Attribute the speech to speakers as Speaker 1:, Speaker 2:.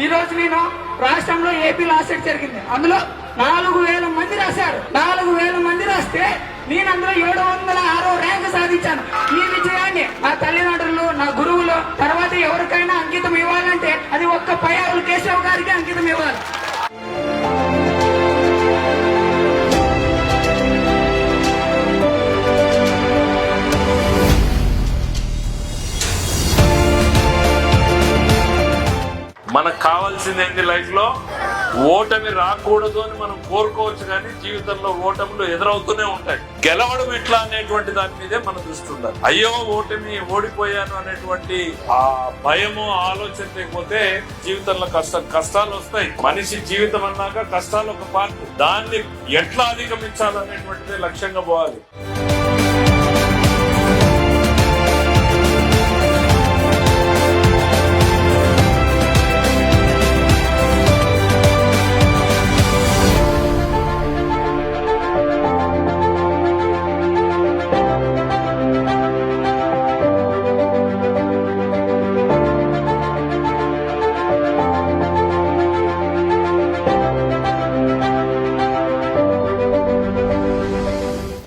Speaker 1: ఈ రోజు నేను రాష్ట్రంలో ఏపీ లాస్ట్ జరిగింది, అందులో 4000 మంది రాశారు. 4000 మంది రాస్తే నేను అందులో 706వ ర్యాంక్ సాధించాను. ఈ విజయాన్ని నా తల్లిదండ్రులు, నా గురువులు, తర్వాత ఎవరికైనా అంకితం ఇవ్వాలంటే అది ఒక్క పయ్యావుల కేశవ్ గారికి అంకితం ఇవ్వాలి.
Speaker 2: మనకు కావాల్సింది ఏంటి లైఫ్ లో? ఓటమి రాకూడదు అని మనం కోరుకోవచ్చు, కానీ జీవితంలో ఓటములు ఎదురవుతూనే ఉంటాయి. గెలవడం ఎట్లా అనేటువంటి దాని మీదే మన దృష్టి ఉండాలి. అయ్యో ఓటమి, ఓడిపోయాను అనేటువంటి ఆ భయము, ఆలోచన లేకపోతే జీవితంలో కష్టాలు వస్తాయి. మనిషి జీవితం అన్నాక కష్టాలు ఒక పార్ట్, దాన్ని ఎట్లా అధిగమించాలనేటువంటిదే లక్ష్యంగా పోవాలి.